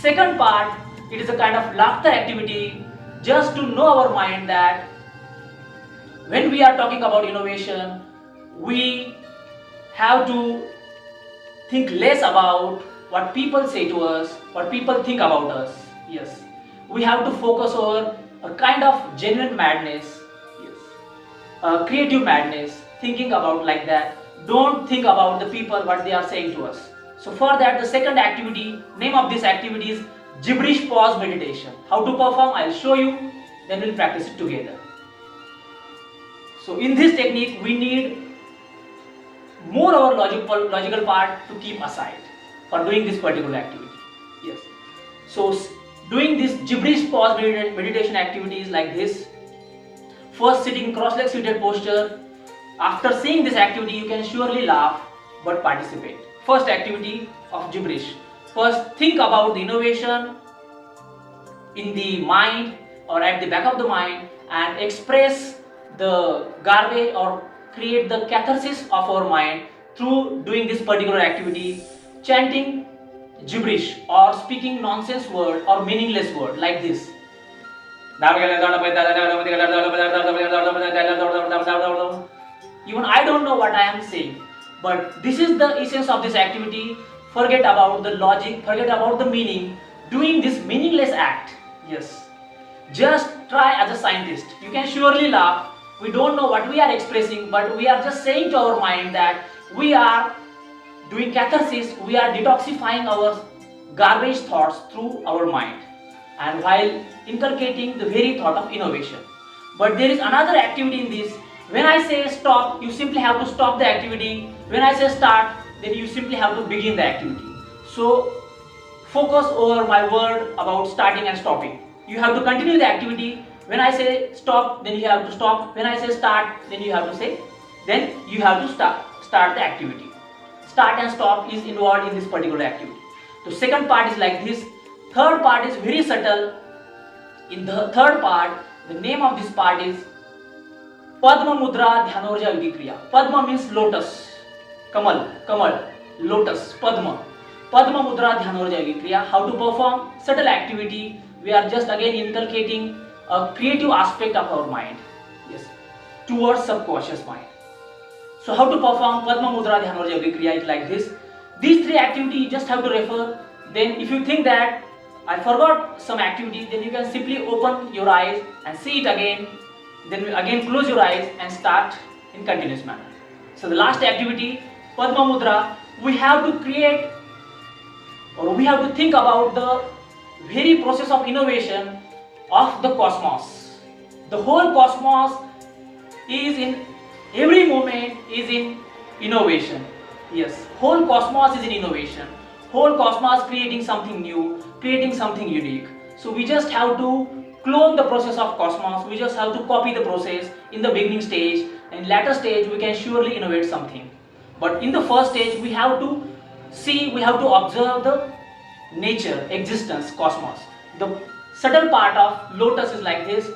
Second part, it is a kind of laughter activity just to know our mind that when we are talking about innovation, we have to think less about what people say to us, what people think about us. Yes, we have to focus on a kind of genuine madness. Yes, creative madness, thinking about like that. Don't think about the people what they are saying to us. So for that, the second activity, name of this activity is gibberish pause meditation. How to perform, I'll show you, then we'll practice it together. So in this technique, we need more our logical part to keep aside for doing this particular activity. Yes. So doing this gibberish pause meditation activity is like this. First, sitting cross-legged seated posture. After seeing this activity, you can surely laugh but participate. First activity of gibberish. First, think about the innovation in the mind or at the back of the mind and express the garbage or create the catharsis of our mind through doing this particular activity, chanting gibberish or speaking nonsense word or meaningless word like this. Even I don't know what I am saying, but this is the essence of this activity. Forget about the logic, forget about the meaning, doing this meaningless act. Yes, just try as a scientist. You can surely laugh. We don't know what we are expressing, but we are just saying to our mind that we are doing catharsis, we are detoxifying our garbage thoughts through our mind and while inculcating the very thought of innovation. But there is another activity in this. When I say stop, you simply have to stop the activity. When I say start, then you simply have to begin the activity. So focus over my word about starting and stopping. You have to continue the activity. When I say stop, then you have to stop. When I say start, then you have to start the activity. Start and stop is involved in this particular activity. The second part is like this. Third part is very subtle. In the third part, the name of this part is Padma Mudra Dhivo Kriya. Padma means lotus. Kamal, lotus, Padma. Padma Mudra Dhivo Kriya. How to perform? Subtle activity. We are just again inculcating a creative aspect of our mind. Yes, towards subconscious mind. So how to perform Padma Mudra Dhivo Kriya is like this. These three activities you just have to refer. Then if you think that I forgot some activity, then you can simply open your eyes and see it again. Then again close your eyes and start in continuous manner. So the last activity, Padma Mudra, we have to create or we have to think about the very process of innovation of the cosmos. The whole cosmos is in every moment is in innovation. Yes, whole cosmos is in innovation. Whole cosmos creating something new, creating something unique. So we just have to clone the process of cosmos. We just have to copy the process in the beginning stage. In latter stage, we can surely innovate something. But in the first stage, we have to see, we have to observe the nature, existence, cosmos. The subtle part of lotus is like this.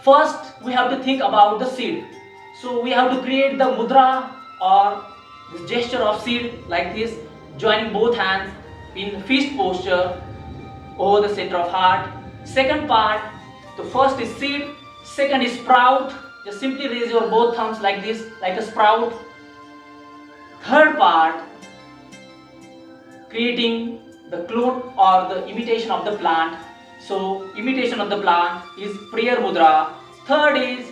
First, we have to think about the seed. So we have to create the mudra or this gesture of seed like this, joining both hands in fist posture over the center of heart. Second part, the first is seed, second is sprout. Just simply raise your both thumbs like this, like a sprout. Third part, creating the clone or the imitation of the plant. So imitation of the plant is prayer mudra. Third is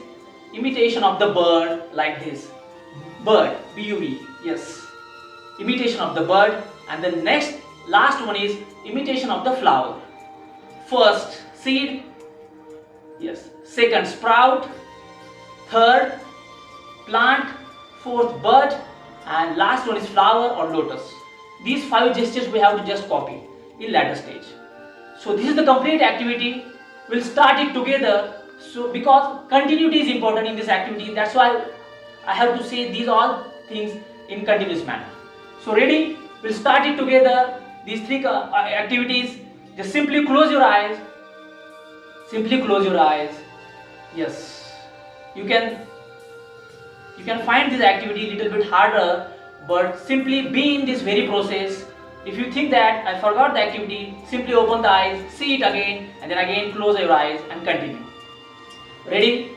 imitation of the bird like this. Bird, B-U-V, yes. Imitation of the bird. And the next, last one is imitation of the flower. First, seed. Yes. Second, sprout. Third, plant. Fourth, bird. And last one is flower or lotus. These 5 gestures we have to just copy in latter stage. So this is the complete activity. We'll start it together. So because continuity is important in this activity, that's why I have to say these all things in continuous manner. So ready? We'll start it together. These 3 activities. Just simply close your eyes. Simply close your eyes. Yes. You can find this activity a little bit harder, but simply be in this very process If you think that I forgot the activity, simply open the eyes, see it again, and then again close your eyes and continue. Ready?